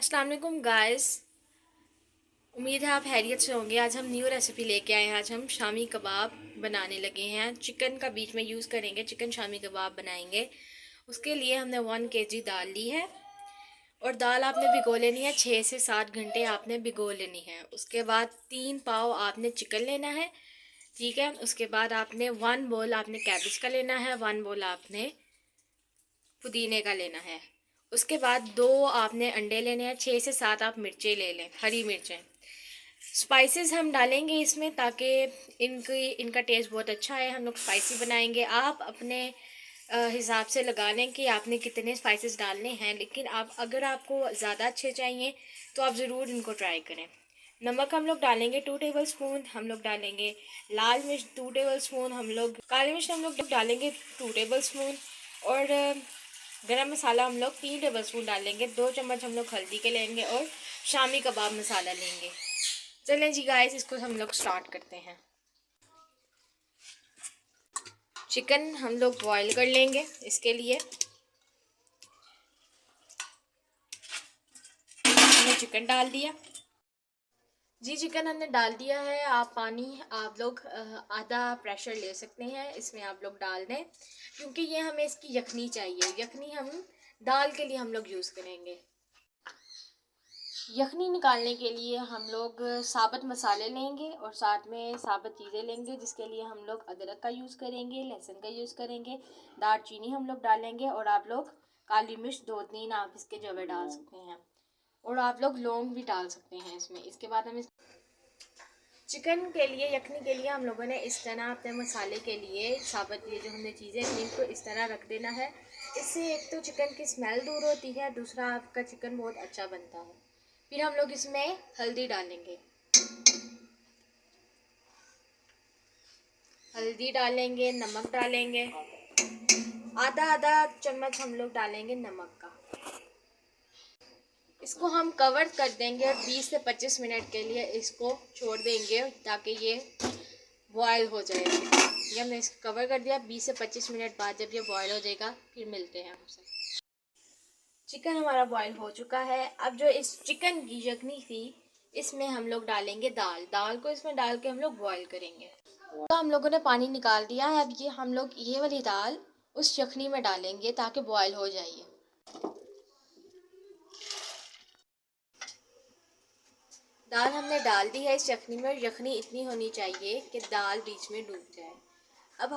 अस्सलाम वालेकुम गाइस। उम्मीद है आप खैरियत से होंगे। आज हम न्यू रेसिपी लेके आए हैं। आज हम शामी कबाब बनाने लगे हैं। चिकन का बीच में यूज़ करेंगे, चिकन शामी कबाब बनाएंगे। उसके लिए हमने 1 kg दाल ली है और दाल आपने भिगो लेनी है, 6 से 7 घंटे आपने भिगो लेनी है। उसके बाद 3 पाव आपने चिकन लेना है, ठीक है। उसके बाद आपने 1 बोल आपने कैबेज का लेना है, 1 बोल आपने पुदीने का लेना है। उसके बाद 2 आपने अंडे लेने हैं, 6 से 7 आप मिर्चें ले लें, हरी मिर्चें। स्पाइसेस हम डालेंगे इसमें ताकि इनका टेस्ट बहुत अच्छा है। हम लोग स्पाइसी बनाएंगे। आप अपने हिसाब से लगा लें कि आपने कितने स्पाइसेस डालने हैं, लेकिन आप अगर आपको ज़्यादा अच्छे चाहिए तो आप ज़रूर इनको ट्राई करें। नमक हम लोग डालेंगे 2 टेबलस्पून। हम लोग डालेंगे लाल मिर्च 2 टेबलस्पून। हम लोग काली मिर्च हम लोग डालेंगे 2 टेबलस्पून। और गरम मसाला हम लोग 3 टेबलस्पून डालेंगे। 2 चम्मच हम लोग हल्दी के लेंगे और शामी कबाब मसाला लेंगे। चलें जी गाइस, इसको हम लोग स्टार्ट करते हैं। चिकन हम लोग बॉईल कर लेंगे। इसके लिए हमने चिकन डाल दिया जी। चिकन हमने डाल दिया है। आप पानी आप लोग आधा प्रेशर ले सकते हैं, इसमें आप लोग डाल दें, क्योंकि ये हमें इसकी यखनी चाहिए। यखनी हम दाल के लिए हम लोग यूज़ करेंगे। यखनी निकालने के लिए हम लोग साबुत मसाले लेंगे और साथ में साबुत चीज़ें लेंगे, जिसके लिए हम लोग अदरक का यूज़ करेंगे, लहसुन का यूज़ करेंगे, दालचीनी हम लोग डालेंगे और आप लोग काली मिर्च 2-3 आप इसके जवे डाल सकते हैं और आप लोग लौंग भी डाल सकते हैं इसमें। इसके बाद हम चिकन के लिए यखनी के लिए हम लोगों ने इस तरह अपने मसाले के लिए साबुत ये जो हमने चीज़ें थी इनको इस तरह रख देना है। इससे एक तो चिकन की स्मेल दूर होती है, दूसरा आपका चिकन बहुत अच्छा बनता है। फिर हम लोग इसमें हल्दी डालेंगे, नमक डालेंगे, आधा आधा चम्मच हम लोग डालेंगे नमक का। इसको हम कवर कर देंगे और 20 से 25 मिनट के लिए इसको छोड़ देंगे ताकि ये बॉयल हो जाएगा। ये हमने इसको कवर कर दिया। 20 से 25 मिनट बाद जब ये बॉयल हो जाएगा फिर मिलते हैं हमसे। चिकन हमारा बॉयल हो चुका है। अब जो इस चिकन की यखनी थी इसमें हम लोग डालेंगे दाल को इसमें डाल के हम लोग बॉयल करेंगे। तो हम लोगों ने पानी निकाल दिया है। अब ये हम लोग ये वाली दाल उस यखनी में डालेंगे ताकि बॉयल हो जाए। दाल हमने डाल दी है इस यखनी में और यखनी इतनी होनी चाहिए कि दाल बीच में डूब जाए। अब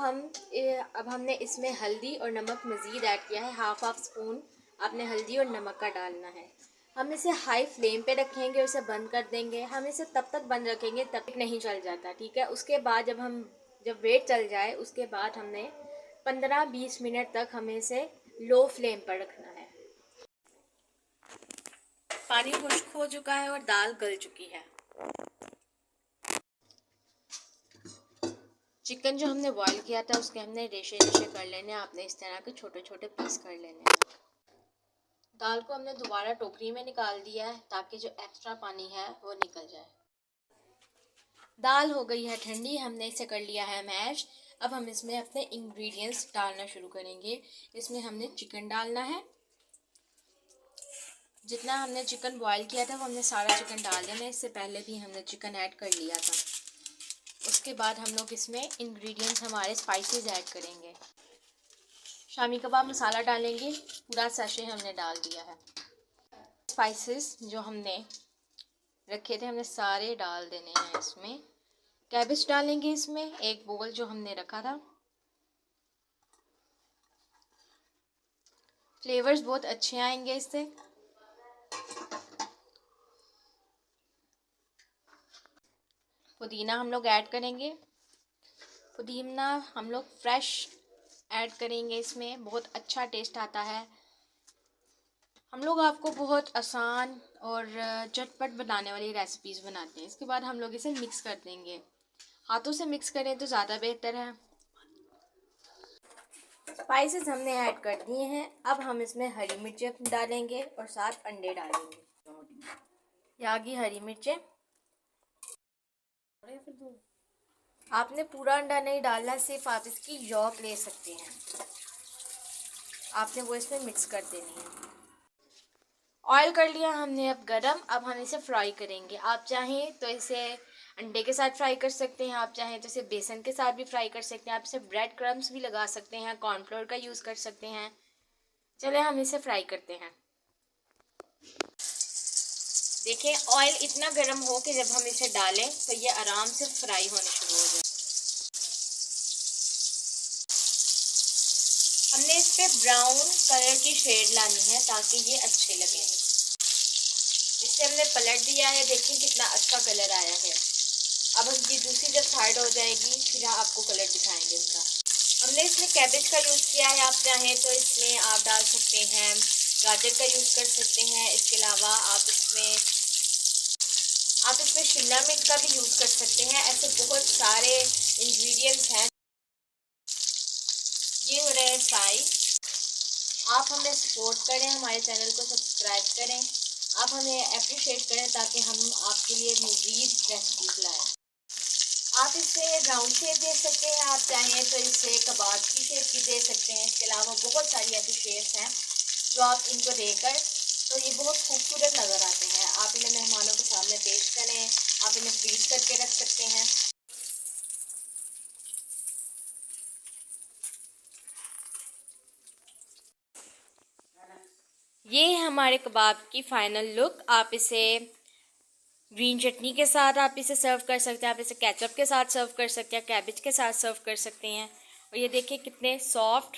हमने इसमें हल्दी और नमक मज़ीद ऐड किया है। हाफ स्पून आपने हल्दी और नमक का डालना है। हम इसे हाई फ्लेम पे रखेंगे और इसे बंद कर देंगे। हम इसे तब तक बंद रखेंगे तब तक नहीं चल जाता, ठीक है। उसके बाद जब वेट चल जाए उसके बाद हमने 15-20 मिनट तक हमें इसे लो फ्लेम पर रखना है। पानी खुश्क हो चुका है और दाल गल चुकी है। चिकन जो हमने बॉईल किया था उसके हमने रेशे कर लेने हैं। आपने इस तरह के छोटे छोटे पीस कर लेने हैं। दाल को हमने दोबारा टोकरी में निकाल दिया है ताकि जो एक्स्ट्रा पानी है वो निकल जाए। दाल हो गई है ठंडी, हमने इसे कर लिया है मैश। अब हम इसमें अपने इंग्रेडिएंट्स डालना शुरू करेंगे। इसमें हमने चिकन डालना है। जितना हमने चिकन बॉईल किया था वो हमने सारा चिकन डाल देना है। इससे पहले भी हमने चिकन ऐड कर लिया था। उसके बाद हम लोग इसमें इंग्रेडिएंट्स हमारे स्पाइसेस ऐड करेंगे। शामी कबाब मसाला डालेंगे, पूरा सैशे हमने डाल दिया है। स्पाइसेस जो हमने रखे थे हमने सारे डाल देने हैं इसमें। कैबेज डालेंगे इसमें, 1 बोल जो हमने रखा था। फ्लेवर्स बहुत अच्छे आएंगे इससे। पुदीना हम लोग ऐड करेंगे। पुदीना हम लोग फ्रेश ऐड करेंगे इसमें, बहुत अच्छा टेस्ट आता है। हम लोग आपको बहुत आसान और झटपट बनाने वाली रेसिपीज़ बनाते हैं। इसके बाद हम लोग इसे मिक्स कर देंगे। हाथों से मिक्स करें तो ज़्यादा बेहतर है। स्पाइसेस हमने ऐड कर दिए हैं। अब हम इसमें हरी मिर्चें डालेंगे और साथ अंडे डालेंगे। ये आ गई हरी मिर्चें। आपने पूरा अंडा नहीं डालना, सिर्फ आप इसकी यॉक ले सकते हैं। आपने वो इसमें मिक्स कर देनी है। ऑयल कर लिया हमने अब गरम। अब हम इसे फ्राई करेंगे। आप चाहें तो इसे अंडे के साथ फ्राई कर सकते हैं, आप चाहें तो इसे बेसन के साथ भी फ्राई कर सकते हैं, आप इसे ब्रेड क्रम्स भी लगा सकते हैं, कॉर्नफ्लोर का यूज़ कर सकते हैं। चले हम इसे फ्राई करते हैं। देखिए ऑयल इतना गर्म हो कि जब हम इसे डालें तो ये आराम से फ्राई होने शुरू हो जाए। हमने इस पे ब्राउन कलर की शेड लानी है ताकि ये अच्छे लगें। इसे हमने पलट दिया है, देखिए कितना अच्छा कलर आया है। अब हम ये दूसरी जब साइड हो जाएगी फिर आपको कलर दिखाएंगे इसका। हमने इसमें कैबेज का यूज़ किया है, आप चाहें तो इसमें आप डाल सकते हैं गाजर का यूज़ कर सकते हैं। इसके अलावा आप इसमें शिमला मिर्च का भी यूज़ कर सकते हैं। ऐसे बहुत सारे इंग्रेडिएंट्स हैं। ये हो रहे हैं फ्राई। आप हमें सपोर्ट करें, हमारे चैनल को सब्सक्राइब करें, आप हमें अप्रिशिएट करें ताकि हम आपके लिए मज़ीद रेसिपीज लाएँ। आप इसे राउंड शेप दे सकते हैं, आप चाहें तो इसे कबाब की शेप भी दे सकते हैं। इसके अलावा बहुत सारी ऐसी शेप्स हैं जो आप इनको देकर तो ये बहुत खूबसूरत नज़र आते हैं। आप इन्हें मेहमानों के सामने पेश करें, आप इन्हें फ्रीज करके रख सकते हैं। ये है हमारे कबाब की फाइनल लुक। आप इसे ग्रीन चटनी के साथ आप इसे सर्व कर सकते हैं, आप इसे केचप के साथ सर्व कर सकते हैं, कैबेज के साथ सर्व कर सकते हैं। और ये देखिए कितने सॉफ्ट